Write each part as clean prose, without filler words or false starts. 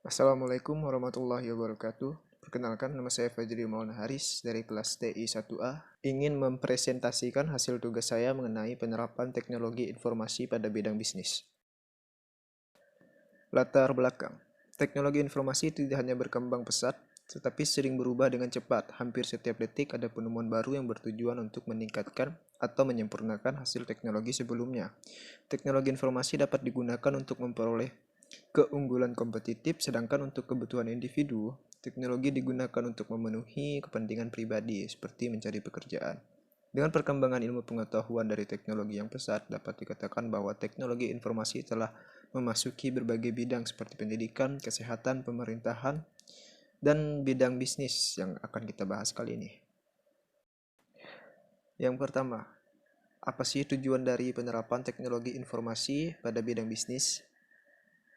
Assalamualaikum warahmatullahi wabarakatuh. Perkenalkan, nama saya Fajri Maulana Haris dari kelas TI 1A. Ingin mempresentasikan hasil tugas saya mengenai penerapan teknologi informasi pada bidang bisnis. Latar belakang. Teknologi informasi tidak hanya berkembang pesat, tetapi sering berubah dengan cepat. Hampir setiap detik ada penemuan baru yang bertujuan untuk meningkatkan atau menyempurnakan hasil teknologi sebelumnya. Teknologi informasi dapat digunakan untuk memperoleh keunggulan kompetitif, sedangkan untuk kebutuhan individu, teknologi digunakan untuk memenuhi kepentingan pribadi, seperti mencari pekerjaan. Dengan perkembangan ilmu pengetahuan dari teknologi yang pesat, dapat dikatakan bahwa teknologi informasi telah memasuki berbagai bidang seperti pendidikan, kesehatan, pemerintahan, dan bidang bisnis yang akan kita bahas kali ini. Yang pertama, apa sih tujuan dari penerapan teknologi informasi pada bidang bisnis?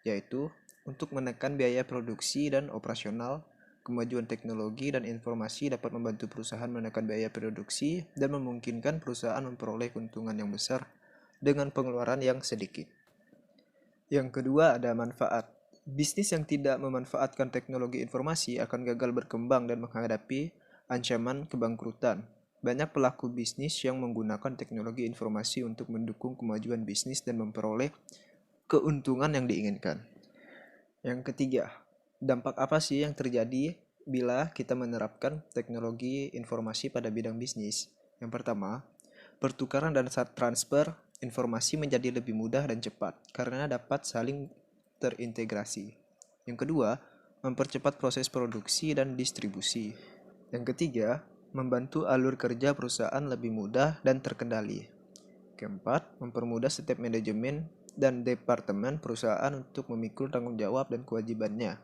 Yaitu untuk menekan biaya produksi dan operasional. Kemajuan teknologi dan informasi dapat membantu perusahaan menekan biaya produksi dan memungkinkan perusahaan memperoleh keuntungan yang besar dengan pengeluaran yang sedikit. Yang kedua, ada manfaat. Bisnis yang tidak memanfaatkan teknologi informasi akan gagal berkembang dan menghadapi ancaman kebangkrutan. Banyak pelaku bisnis yang menggunakan teknologi informasi untuk mendukung kemajuan bisnis dan memperoleh keuntungan yang diinginkan. Yang ketiga, dampak apa sih yang terjadi bila kita menerapkan teknologi informasi pada bidang bisnis? Yang pertama, pertukaran dan transfer informasi menjadi lebih mudah dan cepat karena dapat saling terintegrasi. Yang kedua, mempercepat proses produksi dan distribusi. Yang ketiga, membantu alur kerja perusahaan lebih mudah dan terkendali. Keempat, mempermudah setiap manajemen dan departemen perusahaan untuk memikul tanggung jawab dan kewajibannya.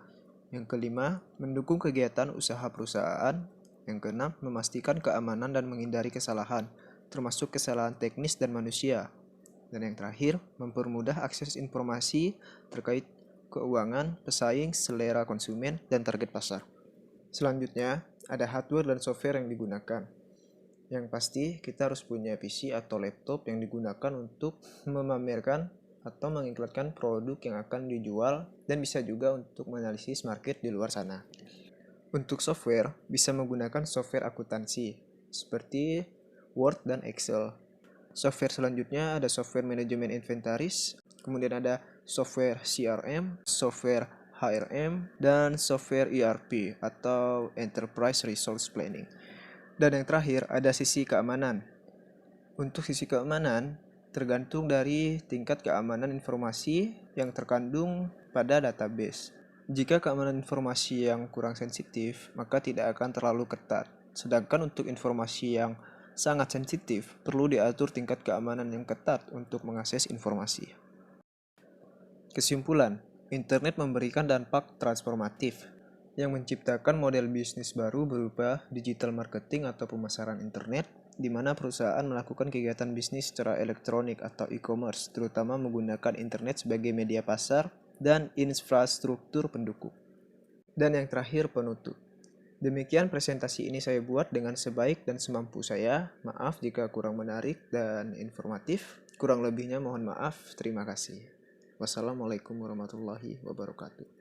Yang kelima, mendukung kegiatan usaha perusahaan. Yang keenam, memastikan keamanan dan menghindari kesalahan, termasuk kesalahan teknis dan manusia. Dan yang terakhir, mempermudah akses informasi terkait keuangan, pesaing, selera konsumen, dan target pasar. Selanjutnya, ada hardware dan software yang digunakan. Yang pasti, kita harus punya PC atau laptop yang digunakan untuk memamerkan atau mengiklankan produk yang akan dijual, dan bisa juga untuk menganalisis market di luar sana. Untuk software, bisa menggunakan software akuntansi seperti Word dan Excel. Software selanjutnya ada software manajemen inventaris, kemudian ada software CRM, software HRM, dan software ERP atau Enterprise Resource Planning. Dan yang terakhir ada sisi keamanan. Untuk sisi keamanan, tergantung dari tingkat keamanan informasi yang terkandung pada database. Jika keamanan informasi yang kurang sensitif, maka tidak akan terlalu ketat. Sedangkan untuk informasi yang sangat sensitif, perlu diatur tingkat keamanan yang ketat untuk mengakses informasi. Kesimpulan, internet memberikan dampak transformatif yang menciptakan model bisnis baru berupa digital marketing atau pemasaran internet, di mana perusahaan melakukan kegiatan bisnis secara elektronik atau e-commerce, terutama menggunakan internet sebagai media pasar dan infrastruktur pendukung. Dan yang terakhir, penutup. Demikian presentasi ini saya buat dengan sebaik dan semampu saya. Maaf jika kurang menarik dan informatif. Kurang lebihnya mohon maaf. Terima kasih. Wassalamualaikum warahmatullahi wabarakatuh.